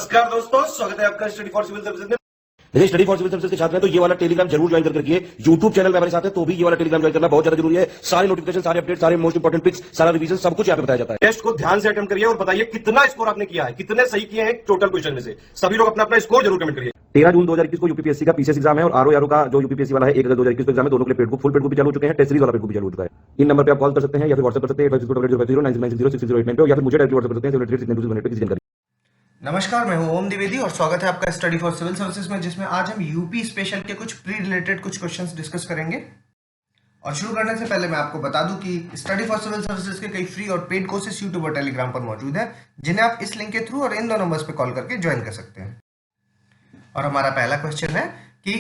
नमस्कार दोस्तों, स्वागत है आपका स्टडी फॉर सिविल सर्विसेज में। देखिए, स्टडी फॉर सिविल सर्विसेज के छात्र हैं तो ये वाला टेलीग्राम जरूर ज्वाइन करके रखिए। यूट्यूब चैनल में हमारे साथ है तो भी ये वाला टेलीग्राम ज्वाइन करना बहुत ज्यादा जरूरी है। सारे नोटिफिकेशन, सारे अपडेट, सारे मोस्ट इंपोर्टेंट पिक्स, सारा रिवीजन सब कुछ यहाँ पे बताया जाता है। टेस्ट को ध्यान से अटेम्प्ट करिए और बताइए कितना स्कोर आपने किया है, कितने सही किए हैं टोटल क्वेश्चन में से। सभी लोग अपना अपना स्कोर जरूर कमेंट करिए। 13 जून 2021 को यूपीपीएससी का पीसीएस एग्जाम है और आरओ का जो यूपीपीएससी वाला है 1 अगस्त 2021 को एग्जाम है। दोनों के लिए paid book, full paid book भी चालू हो चुके हैं। टेस्ट सीरीज वाला पेड बुक भी चालू हो चुका है। इन नंबर पे आप कॉल कर सकते हैं या फिर व्हाट्सएप कर सकते हैं 856090966089 पे, या फिर मुझे डायरेक्ट व्हाट्सएप कर सकते हैं 7862 पे किसी जानकारी। नमस्कार, मैं हूं ओम द्विवेदी और स्वागत है आपका स्टडी फॉर सिविल सर्विसेज में, जिसमें आज हम यूपी स्पेशल के कुछ प्री रिलेटेड कुछ क्वेश्चंस डिस्कस करेंगे। और शुरू करने से पहले मैं आपको बता दूं कि स्टडी फॉर सिविल सर्विसेज के कई फ्री और पेड कोर्सेज यूट्यूब और टेलीग्राम पर मौजूद है, जिन्हें आप इस लिंक के थ्रू और इन दो नंबर्स पे कॉल करके ज्वाइन कर सकते हैं। और हमारा पहला क्वेश्चन है कि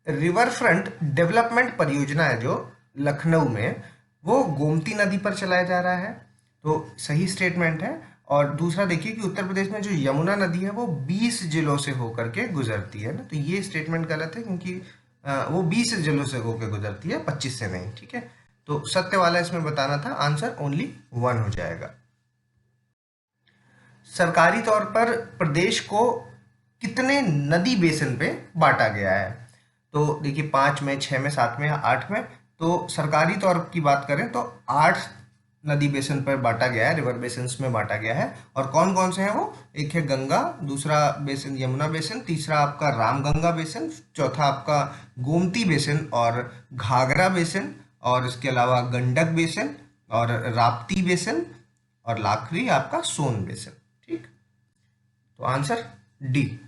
रिवर फ्रंट डेवलपमेंट परियोजना है जो लखनऊ में, वो गोमती नदी पर चलाया जा रहा है। तो सही स्टेटमेंट है। और दूसरा देखिए कि उत्तर प्रदेश में जो यमुना नदी है वो 20 जिलों से होकर के गुजरती है ना, तो ये स्टेटमेंट गलत है क्योंकि वो 20 जिलों से होकर गुजरती है, 25 से नहीं। ठीक है, तो सत्य वाला इसमें बताना था, आंसर ओनली 1 हो जाएगा। सरकारी तौर पर प्रदेश को कितने नदी बेसिन पे बांटा गया है? तो देखिए 5 में, 6 में, 7 में या 8 में। तो सरकारी तौर की बात करें तो 8 नदी बेसिन पर बांटा गया है, रिवर बेसिन्स में बांटा गया है। और कौन कौन से हैं वो? एक है गंगा, दूसरा बेसिन यमुना बेसिन, तीसरा आपका रामगंगा बेसिन, चौथा आपका गोमती बेसिन और घाघरा बेसिन, और इसके अलावा गंडक बेसिन और राप्ती बेसिन, और लाखरी आपका सोन बेसिन। ठीक, तो आंसर डी।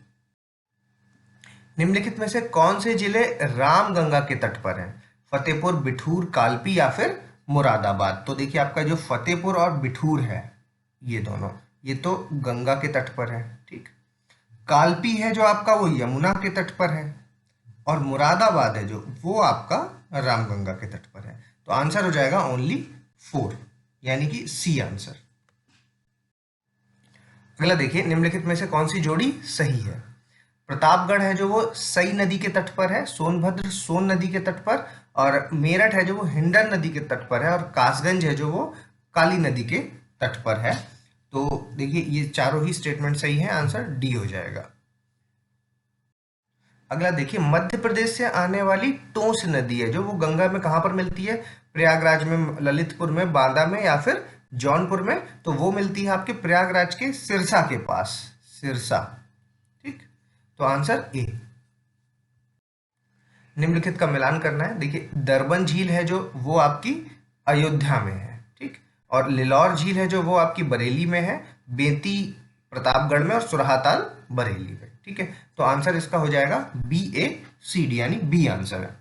निम्नलिखित में से कौन से जिले रामगंगा के तट पर हैं? फतेहपुर, बिठूर, कालपी या फिर मुरादाबाद? तो देखिए आपका जो फतेहपुर और बिठूर है, ये दोनों, ये तो गंगा के तट पर है। ठीक, कालपी है जो आपका वो यमुना के तट पर है, और मुरादाबाद है जो वो आपका रामगंगा के तट पर है। तो आंसर हो जाएगा ओनली 4, यानी कि सी आंसर। अगला देखिए, निम्नलिखित में से कौन सी जोड़ी सही है? प्रतापगढ़ है जो वो सई नदी के तट पर है, सोनभद्र सोन नदी के तट पर, और मेरठ है जो वो हिंडन नदी के तट पर है, और कासगंज है जो वो काली नदी के तट पर है। तो देखिए ये चारों ही स्टेटमेंट सही है, आंसर डी हो जाएगा। अगला देखिए, मध्य प्रदेश से आने वाली टोंस नदी है जो वो गंगा में कहाँ पर मिलती है? प्रयागराज में, ललितपुर में, बांदा में या फिर जौनपुर में? तो वो मिलती है आपके प्रयागराज के सिरसा के पास, सिरसा। ठीक, तो आंसर ए। निम्नलिखित का मिलान करना है। देखिए दरबन झील है जो वो आपकी अयोध्या में है। ठीक, और लिलौर झील है जो वो आपकी बरेली में है, बेती प्रतापगढ़ में, और सुरहाताल बरेली में। ठीक है, तो आंसर इसका हो जाएगा BACD, यानी बी आंसर है।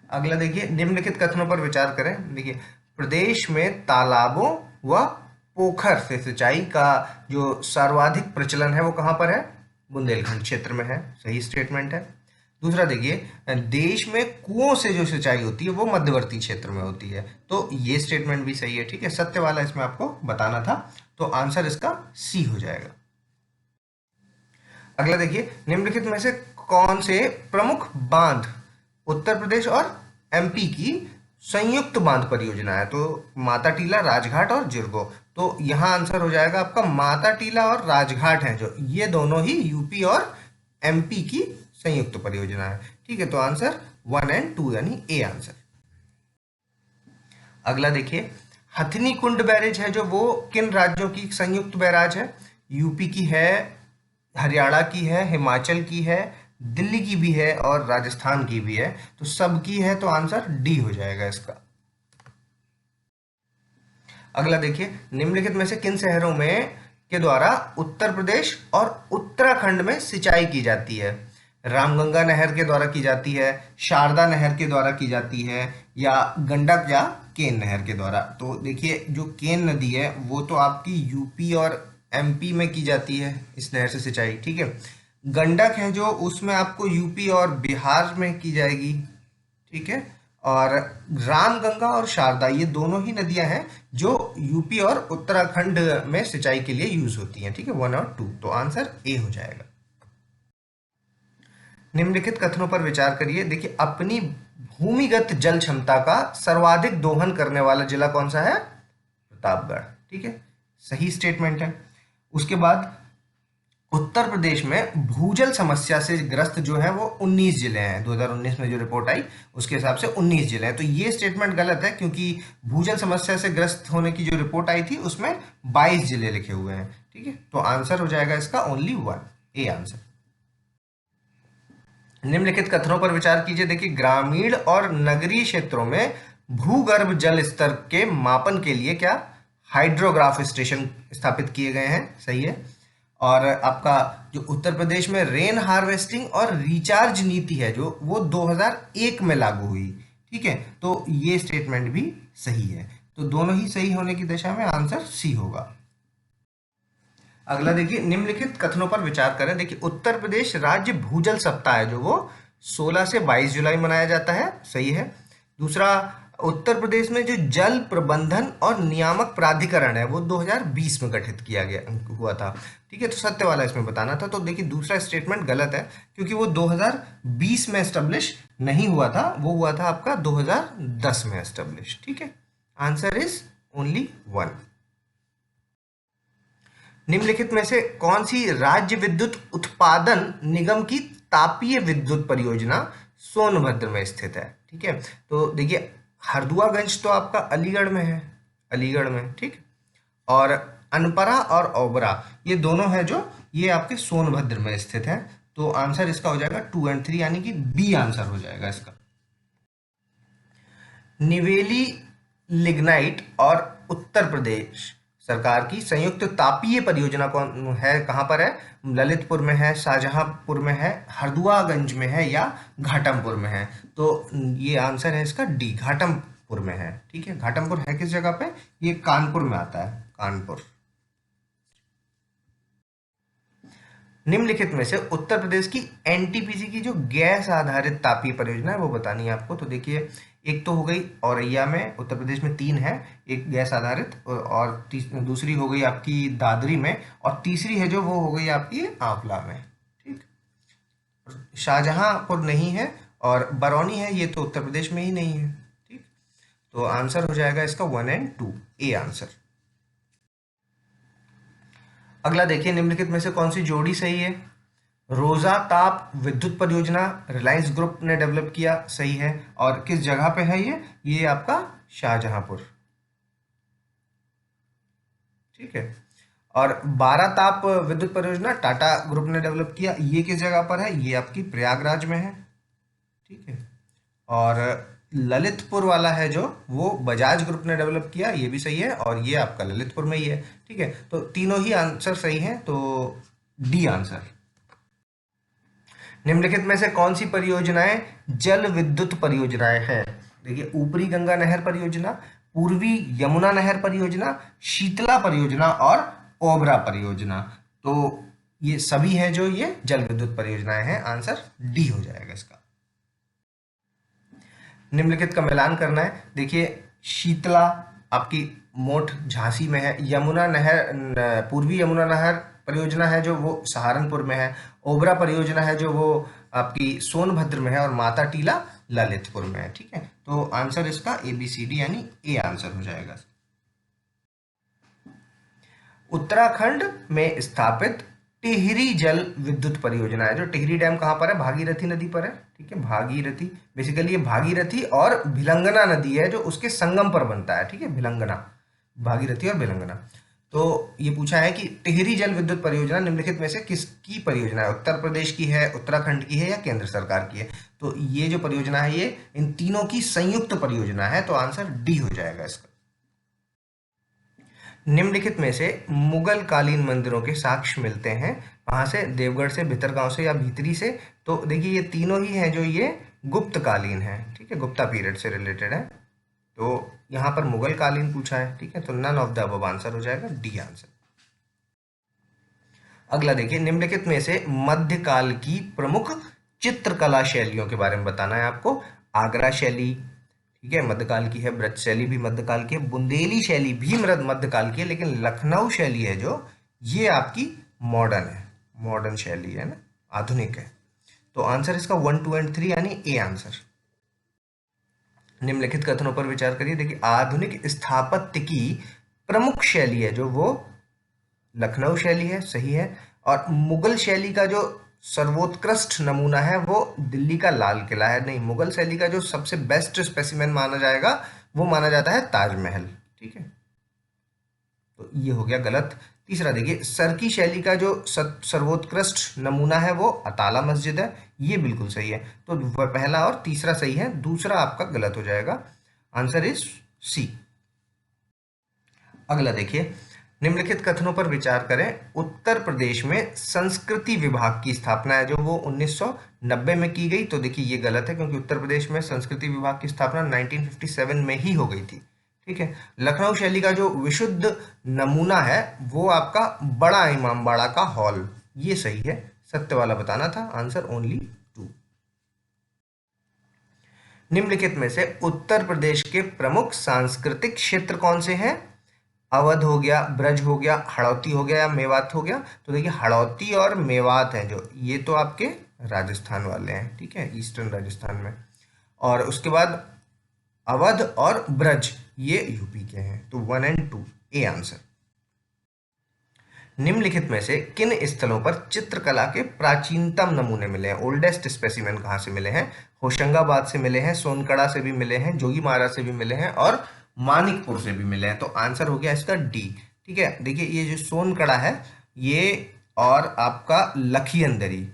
अगला देखिए, निम्नलिखित कथनों पर विचार करें। देखिए, प्रदेश में तालाबों व पोखर से सिंचाई का जो सर्वाधिक प्रचलन है वो कहाँ पर है? बुंदेलखंड क्षेत्र में है, सही स्टेटमेंट है। दूसरा देखिए, देश में कुओं से जो सिंचाई होती है वो मध्यवर्ती क्षेत्र में होती है, तो ये स्टेटमेंट भी सही है। ठीक है, सत्य वाला इसमें आपको बताना था, तो आंसर इसका सी हो जाएगा। अगला देखिए, निम्नलिखित में से कौन से प्रमुख बांध उत्तर प्रदेश और MP की संयुक्त बांध परियोजना है? तो माता टीला, राजघाट और जिरगो। तो यहाँ आंसर हो जाएगा आपका माता टीला और राजघाट हैं जो, ये दोनों ही यूपी और MP की संयुक्त परियोजना है। ठीक है, तो आंसर 1 और 2 यानी ए आंसर। अगला देखिए, हथनी कुंड बैरेज है जो वो किन राज्यों की संयुक्त बैराज है? यूपी की है, हरियाणा की है, हिमाचल की है, दिल्ली की भी है और राजस्थान की भी है। तो सबकी है, तो आंसर डी हो जाएगा इसका। अगला देखिए, निम्नलिखित में से किन शहरों में के द्वारा उत्तर प्रदेश और उत्तराखंड में सिंचाई की जाती है? रामगंगा नहर के द्वारा की जाती है, शारदा नहर के द्वारा की जाती है, या गंडक या केन नहर के द्वारा? तो देखिए जो केन नदी है वो तो आपकी यूपी और MP में की जाती है इस नहर से सिंचाई। ठीक है, गंडक है जो उसमें आपको यूपी और बिहार में की जाएगी। ठीक है, और रामगंगा और शारदा ये दोनों ही नदियां हैं जो यूपी और उत्तराखंड में सिंचाई के लिए यूज होती हैं। ठीक है, 1 और 2, तो आंसर ए हो जाएगा। निम्नलिखित कथनों पर विचार करिए। देखिए, अपनी भूमिगत जल क्षमता का सर्वाधिक दोहन करने वाला जिला कौन सा है? प्रतापगढ़। ठीक है, सही स्टेटमेंट है। उसके बाद उत्तर प्रदेश में भूजल समस्या से ग्रस्त जो है वो 19 जिले हैं। 2019 में जो रिपोर्ट आई उसके हिसाब से 19 जिले हैं। तो ये स्टेटमेंट गलत है, क्योंकि भूजल समस्या से ग्रस्त होने की जो रिपोर्ट आई थी उसमें 22 जिले लिखे हुए हैं। ठीक है, तो आंसर हो जाएगा इसका ओनली 1, ए आंसर। निम्नलिखित कथनों पर विचार कीजिए। देखिए, ग्रामीण और नगरीय क्षेत्रों में भूगर्भ जल स्तर के मापन के लिए क्या हाइड्रोग्राफ स्टेशन स्थापित किए गए हैं, सही है। और आपका जो उत्तर प्रदेश में रेन हार्वेस्टिंग और रिचार्ज नीति है जो वो 2001 में लागू हुई। ठीक है, तो ये स्टेटमेंट भी सही है। तो दोनों ही सही होने की दिशा में आंसर सी होगा। अगला देखिए, निम्नलिखित कथनों पर विचार करें। देखिए, उत्तर प्रदेश राज्य भूजल सप्ताह है जो वो 16 से 22 जुलाई मनाया जाता है, सही है। दूसरा, उत्तर प्रदेश में जो जल प्रबंधन और नियामक प्राधिकरण है वो 2020 में गठित किया गया हुआ था। ठीक है, तो सत्य वाला इसमें बताना था। तो देखिए, दूसरा स्टेटमेंट गलत है, क्योंकि वो 2020 में एस्टेब्लिश नहीं हुआ था, वो हुआ था आपका 2010 में एस्टेब्लिश। ठीक है, आंसर इज ओनली 1। निम्नलिखित में से कौन सी राज्य विद्युत उत्पादन निगम की तापीय विद्युत परियोजना सोनभद्र में स्थित है? ठीक है, तो देखिए, हरदुआगंज तो आपका अलीगढ़ में है, अलीगढ़ में, ठीक। और अनपरा और ओबरा ये दोनों है जो ये आपके सोनभद्र में स्थित है। तो आंसर इसका हो जाएगा 2 और 3, यानी कि बी आंसर हो जाएगा इसका। निवेली लिग्नाइट और उत्तर प्रदेश सरकार की संयुक्त तापीय परियोजना कौन है, कहाँ पर है? ललितपुर में है, शाहजहांपुर में है, हरदुआगंज में है या घाटमपुर में है? तो ये आंसर है इसका डी, घाटमपुर में है। ठीक है, घाटमपुर है किस जगह पे? ये कानपुर में आता है, कानपुर। निम्नलिखित में से उत्तर प्रदेश की एनटीपीसी की जो गैस आधारित तापीय परियोजना है वो बतानी है आपको। तो देखिए, एक तो हो गई औरैया में, उत्तर प्रदेश में 3 है, एक गैस आधारित, और दूसरी हो गई आपकी दादरी में, और तीसरी है जो वो हो गई आपकी आंवला में। ठीक, शाहजहांपुर नहीं है और बरौनी है, ये तो उत्तर प्रदेश में ही नहीं है। ठीक, तो आंसर हो जाएगा इसका 1 और 2, ए आंसर। अगला देखिए, निम्नलिखित में से कौन सी जोड़ी सही है? रोजा ताप विद्युत परियोजना रिलायंस ग्रुप ने डेवलप किया, सही है। और किस जगह पे है ये आपका शाहजहांपुर। ठीक है, और 12 ताप विद्युत परियोजना टाटा ग्रुप ने डेवलप किया, ये किस जगह पर है? ये आपकी प्रयागराज में है। ठीक है, और ललितपुर वाला है जो वो बजाज ग्रुप ने डेवलप किया, ये भी सही है, और ये आपका ललितपुर में ही है। ठीक है, तो तीनों ही आंसर सही हैं, तो डी आंसर। निम्नलिखित में से कौन सी परियोजनाएं जल विद्युत परियोजनाएं हैं? देखिए, ऊपरी गंगा नहर परियोजना, पूर्वी यमुना नहर परियोजना, शीतला परियोजना और ओबरा परियोजना। तो ये सभी हैं जो ये जल विद्युत परियोजनाएं हैं, आंसर डी हो जाएगा इसका। निम्नलिखित का मिलान करना है। देखिए, शीतला आपकी मोट झांसी में है, यमुना नहर पूर्वी यमुना नहर परियोजना है जो वो सहारनपुर में है, ओबरा परियोजना है जो वो आपकी सोनभद्र में है, और माता टीला ललितपुर में है। ठीक है, तो आंसर इसका ABCD यानी ए आंसर हो जाएगा। उत्तराखंड में स्थापित टिहरी जल विद्युत परियोजना है जो टिहरी डैम कहाँ पर है? भागीरथी नदी पर है। ठीक है, भागीरथी, बेसिकली ये भागीरथी और भिलंगना नदी है जो उसके संगम पर बनता है। ठीक है, भिलंगना, भागीरथी और भिलंगना। तो ये पूछा है कि टिहरी जल विद्युत परियोजना निम्नलिखित में से किसकी परियोजना है? उत्तर प्रदेश की है, उत्तराखंड की है या केंद्र सरकार की है? तो ये जो परियोजना है ये इन तीनों की संयुक्त परियोजना है, तो आंसर डी हो जाएगा इसका। निम्नलिखित में से मुगल कालीन मंदिरों के साक्ष्य मिलते हैं वहां से? देवगढ़ से, भितरगांव से या भीतरी से? तो देखिए, ये तीनों ही हैं जो ये गुप्त कालीन है। ठीक है, गुप्ता पीरियड से रिलेटेड है, तो यहाँ पर मुगल कालीन पूछा है। ठीक है, तो none of the above answer हो जाएगा, डी आंसर। अगला देखिए, निम्नलिखित में से मध्यकाल की प्रमुख चित्रकला शैलियों के बारे में बताना है आपको। आगरा शैली, ठीक है, मध्यकाल की है। ब्रज शैली भी मध्यकाल की है। बुंदेली शैली भी मध्यकाल की है, लेकिन लखनऊ शैली है जो ये आपकी मॉडर्न है, मॉडर्न शैली है ना, आधुनिक है। तो आंसर इसका 1, 2 और 3 यानी ए आंसर। निम्नलिखित कथनों पर विचार करिए। देखिए, आधुनिक स्थापत्य की प्रमुख शैली है जो वो लखनऊ शैली है, सही है। और मुगल शैली का जो सर्वोत्कृष्ट नमूना है वो दिल्ली का लाल किला है। नहीं, मुगल शैली का जो सबसे बेस्ट स्पेसिमेन माना जाएगा वो माना जाता है ताजमहल। ठीक है, तो ये हो गया गलत। तीसरा देखिए, सरकी शैली का जो सर्वोत्कृष्ट नमूना है वो अताला मस्जिद है, ये बिल्कुल सही है। तो वह पहला और तीसरा सही है, दूसरा आपका गलत हो जाएगा। Answer is C. अगला देखिए, निम्नलिखित कथनों पर विचार करें। उत्तर प्रदेश में संस्कृति विभाग की स्थापना है जो वो 1990 में की गई। तो देखिए ये गलत है, क्योंकि उत्तर प्रदेश में संस्कृति विभाग की स्थापना 1957 में ही हो गई थी। ठीक है, लखनऊ शैली का जो विशुद्ध नमूना है वो आपका बड़ा इमामबाड़ा का हॉल, ये सही है। सत्य वाला बताना था, आंसर ओनली 2। निम्नलिखित में से उत्तर प्रदेश के प्रमुख सांस्कृतिक क्षेत्र कौन से हैं? अवध हो गया, ब्रज हो गया, हड़ौती हो गया या मेवात हो गया। तो देखिए हड़ौती और मेवात हैं जो, ये तो आपके राजस्थान वाले हैं। ठीक है, ईस्टर्न राजस्थान में। और उसके बाद अवध और ब्रज ये यूपी के हैं। तो 1 और 2 ए आंसर। निम्नलिखित में से किन स्थलों पर चित्रकला के प्राचीनतम नमूने मिले हैं? ओल्डेस्ट स्पेसिमेन कहाँ से मिले हैं? होशंगाबाद से मिले हैं, सोनकड़ा से भी मिले हैं, जोगीमारा से भी मिले हैं और मानिकपुर से भी मिले हैं। तो आंसर हो गया इसका डी। ठीक है, देखिए ये जो सोनकड़ा है ये और आपका लखींदरी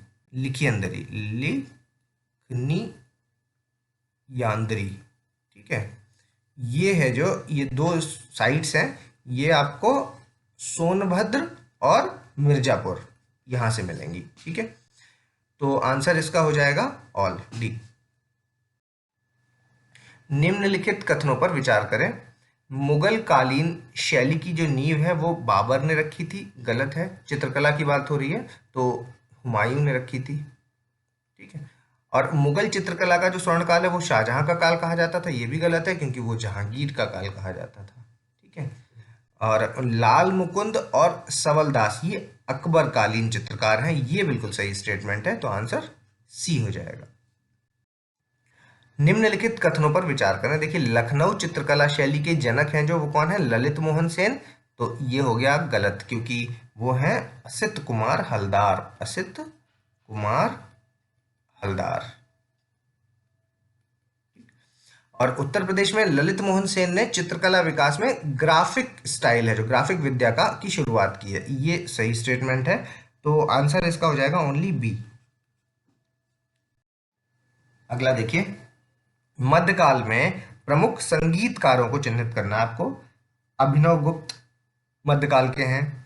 यांदरी, ठीक है, ये है जो ये दो साइट्स हैं, ये आपको सोनभद्र और मिर्जापुर यहां से मिलेंगी। ठीक है, तो आंसर इसका हो जाएगा ऑल डी। निम्नलिखित कथनों पर विचार करें। मुगल कालीन शैली की जो नींव है वो बाबर ने रखी थी, गलत है। चित्रकला की बात हो रही है तो हुमायूं ने रखी थी। ठीक है, और मुगल चित्रकला का जो स्वर्णकाल है वो शाहजहां का काल कहा जाता था, ये भी गलत है क्योंकि वो जहांगीर का काल कहा जाता था। ठीक है, और लाल मुकुंद और सवलदास ये अकबर कालीन चित्रकार हैं, ये बिल्कुल सही स्टेटमेंट है। तो आंसर सी हो जाएगा। निम्नलिखित कथनों पर विचार करें। देखिए लखनऊ चित्रकला शैली के जनक हैं जो, वो कौन है? ललित मोहन सेन। तो ये हो गया गलत क्योंकि वो हैं असित कुमार हलदार। और उत्तर प्रदेश में ललित मोहन सेन ने चित्रकला विकास में ग्राफिक स्टाइल है जो ग्राफिक विद्या का की शुरुआत की है, ये सही स्टेटमेंट है। तो आंसर इसका हो जाएगा ओनली बी। अगला देखिए, मध्यकाल में प्रमुख संगीतकारों को चिन्हित करना है आपको। अभिनव गुप्त मध्यकाल के हैं,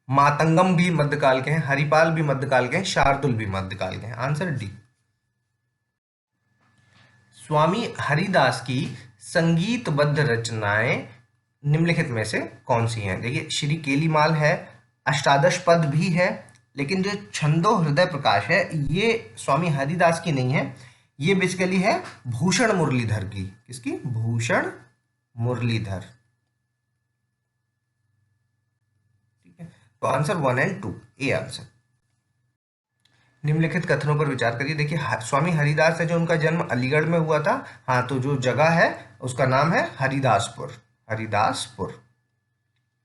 मातंगम भी मध्यकाल के हैं, हरिपाल भी मध्यकाल के हैं, शार्दुल भी मध्यकाल के हैं। Answer D. स्वामी हरिदास की संगीतबद्ध रचनाएं निम्नलिखित में से कौन सी हैं? देखिए श्री केलीमाल है, अष्टादश पद भी है, लेकिन जो छंदो हृदय प्रकाश है ये स्वामी हरिदास की नहीं है, ये बेसिकली है भूषण मुरलीधर की। किसकी? भूषण मुरलीधर। ठीक है, तो आंसर 1 और 2 ए आंसर। निम्नलिखित कथनों पर विचार करिए। देखिए स्वामी हरिदास है जो, उनका जन्म अलीगढ़ में हुआ था। हाँ, तो जो जगह है उसका नाम है हरिदासपुर,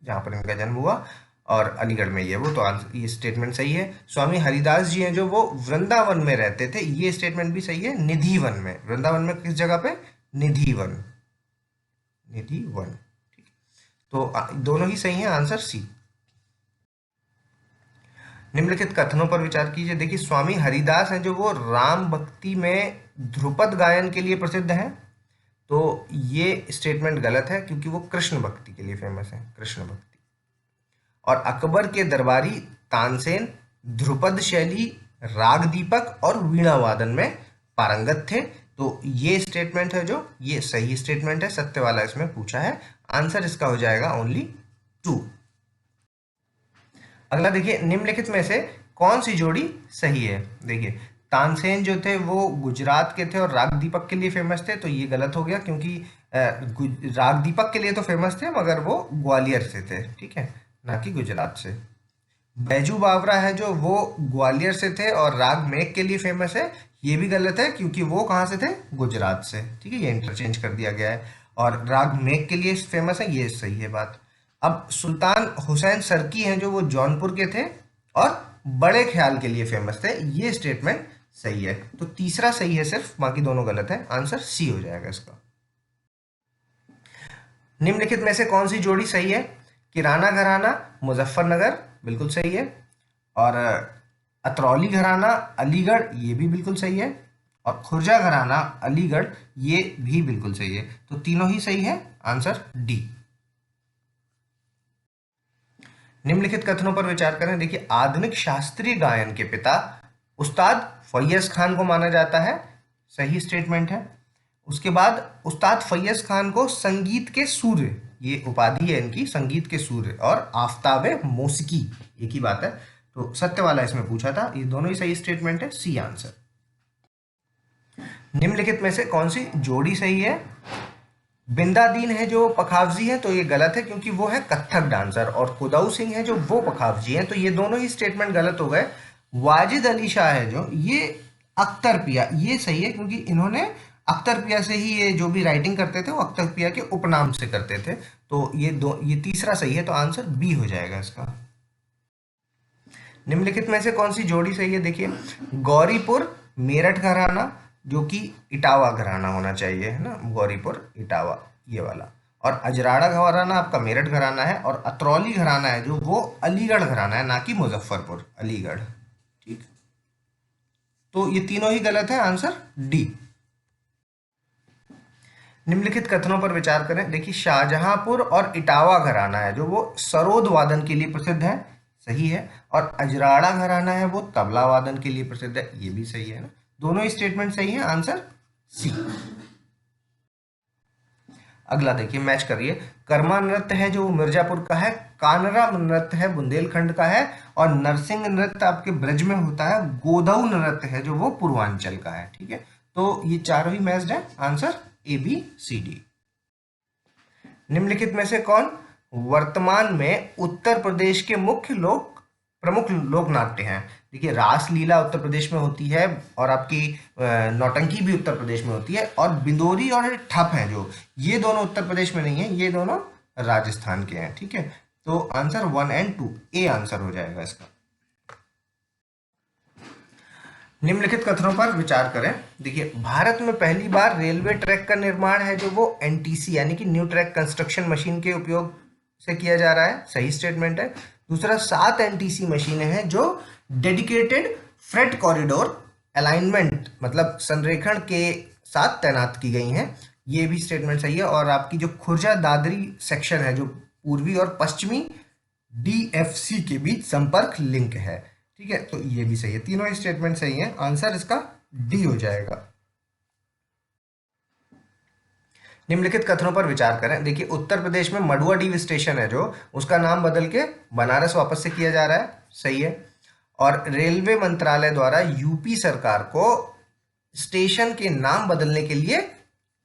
जहां पर इनका जन्म हुआ, और अलीगढ़ में ये वो। तो आंसर ये स्टेटमेंट सही है। स्वामी हरिदास जी हैं जो, वो वृंदावन में रहते थे, ये स्टेटमेंट भी सही है। निधिवन में, वृंदावन में किस जगह पे? निधिवन। ठीक, तो दोनों ही सही है, आंसर सी। निम्नलिखित कथनों पर विचार कीजिए। देखिए स्वामी हरिदास हैं जो, वो राम भक्ति में ध्रुपद गायन के लिए प्रसिद्ध हैं। तो ये स्टेटमेंट गलत है क्योंकि वो कृष्ण भक्ति के लिए फेमस है, कृष्ण भक्ति। और अकबर के दरबारी तानसेन ध्रुपद शैली, राग दीपक और वीणा वादन में पारंगत थे। तो ये स्टेटमेंट है जो, ये सही स्टेटमेंट है, सत्य वाला इसमें पूछा है। आंसर इसका हो जाएगा ओनली 2। अगला देखिए, निम्नलिखित में से कौन सी जोड़ी सही है? देखिए तानसेन जो थे वो गुजरात के थे और राग दीपक के लिए फेमस थे, तो ये गलत हो गया क्योंकि राग दीपक के लिए तो फेमस थे मगर वो ग्वालियर से थे, ठीक है, ना कि गुजरात से। बैजू बावरा है जो, वो ग्वालियर से थे और राग मेघ के लिए फेमस है, ये भी गलत है क्योंकि वो कहाँ से थे? गुजरात से। ठीक है, ये इंटरचेंज कर दिया गया है। और राग मेघ के लिए फेमस है, ये सही है बात। अब सुल्तान हुसैन सरकी हैं जो, वो जौनपुर के थे और बड़े ख्याल के लिए फेमस थे। ये स्टेटमेंट सही है। तो तीसरा सही है सिर्फ, बाकी दोनों गलत है। आंसर सी हो जाएगा इसका। निम्नलिखित में से कौन सी जोड़ी सही है? किराना घराना मुजफ्फरनगर, बिल्कुल सही है। और अतरौली घराना अलीगढ़, ये भी बिल्कुल सही है। और खुर्जा घराना अलीगढ़, ये भी बिल्कुल सही है। तो तीनों ही सही है। Answer D. निम्नलिखित कथनों पर विचार करें। देखिए, आधुनिक शास्त्रीय गायन के पिता उस्ताद फैयज खान को माना जाता है, सही स्टेटमेंट है। उसके बाद उस्ताद फैयज खान को संगीत के सूर्य, ये उपाधि है इनकी, संगीत के सूर्य, और आफताबे मौसिकी, एक ही बात है। तो सत्य वाला इसमें पूछा था, ये दोनों ही सही स्टेटमेंट है, सी आंसर। निम्नलिखित में से कौन सी जोड़ी सही है? बिंदादीन है जो पखावजी है, तो ये गलत है क्योंकि वो है कथक डांसर। और खुदाऊ सिंह है जो वो पखावजी है, तो ये दोनों ही स्टेटमेंट गलत हो गए। वाजिद अली शाह है जो, ये अख्तर पिया, ये सही है क्योंकि इन्होंने अख्तर पिया से ही ये जो भी राइटिंग करते थे वो अख्तर पिया के उपनाम से करते थे। तो ये तीसरा सही है, तो आंसर बी हो जाएगा इसका। निम्नलिखित में से कौन सी जोड़ी सही है? देखिए, गौरीपुर मेरठ घराना, जो कि इटावा घराना होना चाहिए, है ना, गौरीपुर इटावा, ये वाला। और अजराड़ा घराना आपका मेरठ घराना है। और अतरौली घराना है जो, वो अलीगढ़ घराना है, ना कि मुजफ्फरपुर, अलीगढ़। ठीक, तो ये तीनों ही गलत है। Answer D. निम्नलिखित कथनों पर विचार करें। देखिए, शाहजहांपुर और इटावा घराना है जो, वो सरोद वादन के लिए प्रसिद्ध है, सही है। और अजराड़ा घराना है वो तबला वादन के लिए प्रसिद्ध है, ये भी सही है ना। दोनों ही स्टेटमेंट सही है। Answer C. अगला देखिए, मैच करिए। कर्मा नृत्य है जो मिर्जापुर का है, कानरा नृत्य है बुंदेलखंड का है, और नरसिंह नृत्य आपके ब्रज में होता है, गोदऊ नृत्य है जो वो पूर्वांचल का है। ठीक है, तो ये चारों ही मैच्ड है। Answer A B C D. निम्नलिखित में से कौन वर्तमान में उत्तर प्रदेश के प्रमुख लोक नाट्य हैं? देखिए, रासलीला उत्तर प्रदेश में होती है, और आपकी नौटंकी भी उत्तर प्रदेश में होती है। और बिंदोरी और ठप है जो, ये दोनों उत्तर प्रदेश में नहीं है, ये दोनों राजस्थान के हैं। ठीक है, तो आंसर 1 और 2, ए आंसर हो जाएगा इसका। निम्नलिखित कथनों पर विचार करें। देखिए, भारत में पहली बार रेलवे ट्रैक का निर्माण है जो, वो एनटीसी यानी कि न्यू ट्रैक कंस्ट्रक्शन मशीन के उपयोग से किया जा रहा है, सही स्टेटमेंट है। दूसरा, 7 एनटीसी मशीनें हैं जो डेडिकेटेड फ्रेट कॉरिडोर अलाइनमेंट, मतलब संरेखण के साथ तैनात की गई हैं, ये भी स्टेटमेंट सही है। और आपकी जो खुर्जा दादरी सेक्शन है जो पूर्वी और पश्चिमी डीएफसी के बीच संपर्क लिंक है। ठीक है, तो ये भी सही है। तीनों ही स्टेटमेंट सही है। आंसर इसका डी हो जाएगा। निम्नलिखित कथनों पर विचार करें। देखिए, उत्तर प्रदेश में मडुआडीह स्टेशन है जो, उसका नाम बदल के बनारस वापस से किया जा रहा है, सही है। और रेलवे मंत्रालय द्वारा यूपी सरकार को स्टेशन के नाम बदलने के लिए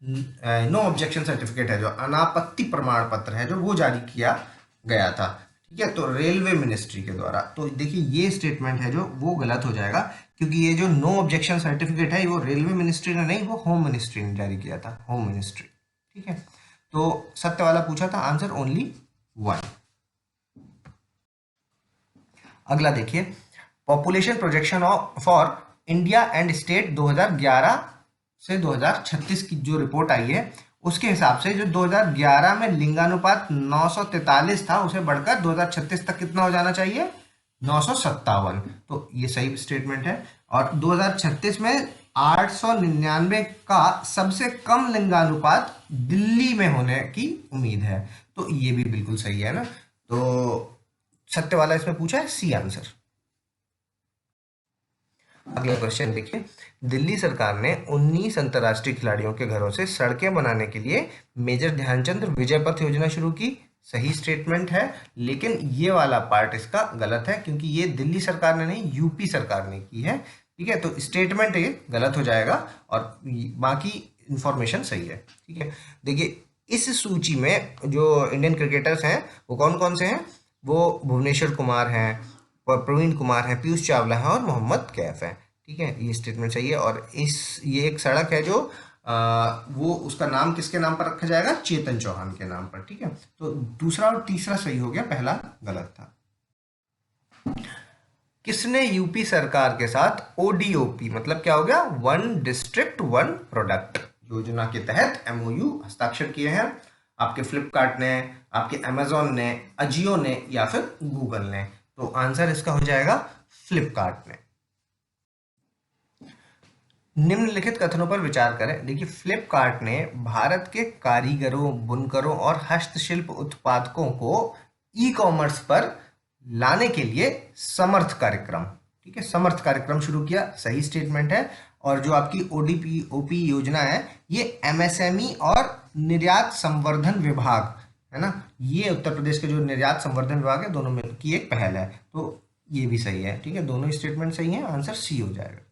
नो ऑब्जेक्शन सर्टिफिकेट है जो, अनापत्ति प्रमाण पत्र है जो, वो जारी किया गया था। ठीक है, तो रेलवे मिनिस्ट्री के द्वारा। तो देखिए, ये स्टेटमेंट है जो, वो गलत हो जाएगा क्योंकि ये जो नो ऑब्जेक्शन सर्टिफिकेट है वो रेलवे मिनिस्ट्री ने नहीं, वो होम मिनिस्ट्री ने जारी किया था, होम मिनिस्ट्री। ठीक है, तो सत्य वाला पूछा था। Answer only 1। अगला देखिए, population projection for India and state 2011 से 2036 की जो रिपोर्ट आई है, उसके हिसाब से जो 2011 में लिंगानुपात 943 था, उसे बढ़कर 2036 तक कितना हो जाना चाहिए? 957। तो ये सही स्टेटमेंट है। और 2036 में 899 का सबसे कम लिंगानुपात दिल्ली में होने की उम्मीद है, तो ये भी बिल्कुल सही है ना। तो सत्य वाला इसमें पूछा है, सी आंसर। अगला क्वेश्चन देखिए, दिल्ली सरकार ने 19 अंतर्राष्ट्रीय खिलाड़ियों के घरों से सड़कें बनाने के लिए मेजर ध्यानचंद विजय पथ योजना शुरू की, सही स्टेटमेंट है। लेकिन ये वाला पार्ट इसका गलत है क्योंकि ये दिल्ली सरकार ने नहीं, यूपी सरकार ने की है। ठीक है, तो स्टेटमेंट ये गलत हो जाएगा और बाकी इंफॉर्मेशन सही है। ठीक है, देखिए, इस सूची में जो इंडियन क्रिकेटर्स हैं वो कौन कौन से हैं? वो भुवनेश्वर कुमार हैं, प्रवीण कुमार है, पीयूष चावला है और मोहम्मद कैफ है। ठीक है, ये स्टेटमेंट सही है। और ये एक सड़क है जो वो, उसका नाम किसके नाम पर रखा जाएगा? चेतन चौहान के नाम पर। ठीक है, तो दूसरा और तीसरा सही हो गया, पहला गलत था। किसने यूपी सरकार के साथ ओडीओपी मतलब क्या हो गया, वन डिस्ट्रिक्ट वन प्रोडक्ट योजना के तहत एमओयू हस्ताक्षर किए हैं? आपके फ्लिपकार्ट ने, आपके अमेजोन ने, अजियो ने या फिर गूगल ने? तो आंसर इसका हो जाएगा फ्लिपकार्ट ने। निम्नलिखित कथनों पर विचार करें। देखिए, फ्लिपकार्ट ने भारत के कारीगरों, बुनकरों और हस्तशिल्प उत्पादकों को ई कॉमर्स पर लाने के लिए समर्थ कार्यक्रम, ठीक है, समर्थ कार्यक्रम शुरू किया। सही स्टेटमेंट है। और जो आपकी ओडीपी ओपी योजना है, ये एमएसएमई और निर्यात संवर्धन विभाग है ना, ये उत्तर प्रदेश के जो निर्यात संवर्धन विभाग है, दोनों में की एक पहल है। तो ये भी सही है, ठीक है, दोनों स्टेटमेंट सही है। आंसर सी हो जाएगा।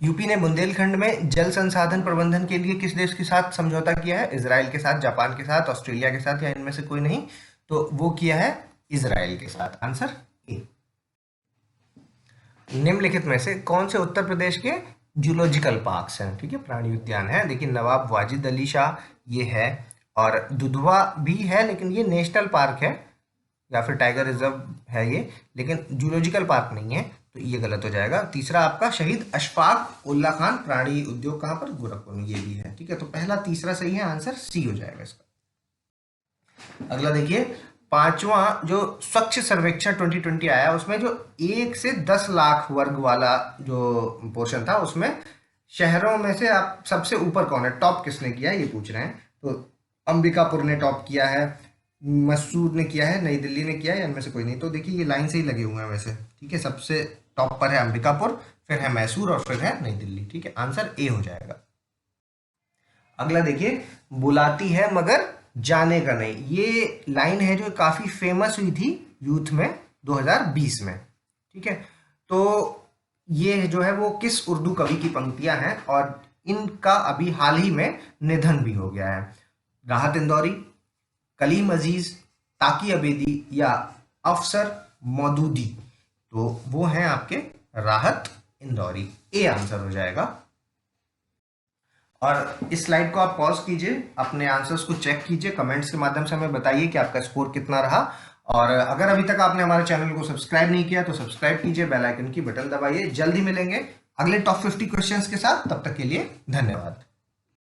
यूपी ने बुंदेलखंड में जल संसाधन प्रबंधन के लिए किस देश के साथ समझौता किया है? इजराइल के साथ, जापान के साथ, ऑस्ट्रेलिया के साथ या इनमें से कोई नहीं? तो वो किया है इजराइल के साथ। Answer A. निम्नलिखित में से कौन से उत्तर प्रदेश के जूलॉजिकल पार्क्स हैं? ठीक है, प्राणी उद्यान है। देखिए, नवाब वाजिद अली शाह ये है, और दुधवा भी है, लेकिन ये नेशनल पार्क है या फिर टाइगर रिजर्व है ये, लेकिन जूलॉजिकल पार्क नहीं है, तो ये गलत हो जाएगा। तीसरा आपका शहीद अशफाक उल्ला खान प्राणी उद्योग कहाँ पर? गोरखपुर में, ये भी है। ठीक है, तो पहला तीसरा सही है। आंसर सी हो जाएगा इसका। अगला देखिए, पांचवा जो स्वच्छ सर्वेक्षण 2020 आया, उसमें जो 1 से 10 लाख वर्ग वाला जो पोर्शन था, उसमें शहरों में से आप सबसे ऊपर कौन है, टॉप किसने किया है, ये पूछ रहे हैं। तो अंबिकापुर ने टॉप किया है, मैसूर ने किया है, नई दिल्ली ने किया है, इनमें से कोई नहीं। तो देखिए, ये लाइन से ही लगे हुए हैं वैसे। ठीक है, सबसे टॉप पर है अंबिकापुर, फिर है मैसूर और फिर है नई दिल्ली। ठीक है, आंसर ए हो जाएगा। अगला देखिए, बुलाती है मगर जाने का नहीं, ये लाइन है जो काफी फेमस हुई थी यूथ में 2020 में। ठीक है, तो ये जो है वो किस उर्दू कवि की पंक्तियां हैं, और इनका अभी हाल ही में निधन भी हो गया है? राहत इंदौरी, कलीम अजीज, ताकी अबेदी या अफसर मौदूदी? तो वो हैं आपके राहत इंदौरी। ए आंसर हो जाएगा। और इस स्लाइड को आप पॉज कीजिए, अपने आंसर्स को चेक कीजिए, कमेंट्स के माध्यम से हमें बताइए कि आपका स्कोर कितना रहा। और अगर अभी तक आपने हमारे चैनल को सब्सक्राइब नहीं किया तो सब्सक्राइब कीजिए, बेल आइकन की बटन दबाइए। जल्दी मिलेंगे अगले टॉप 50 क्वेश्चंस के साथ, तब तक के लिए धन्यवाद।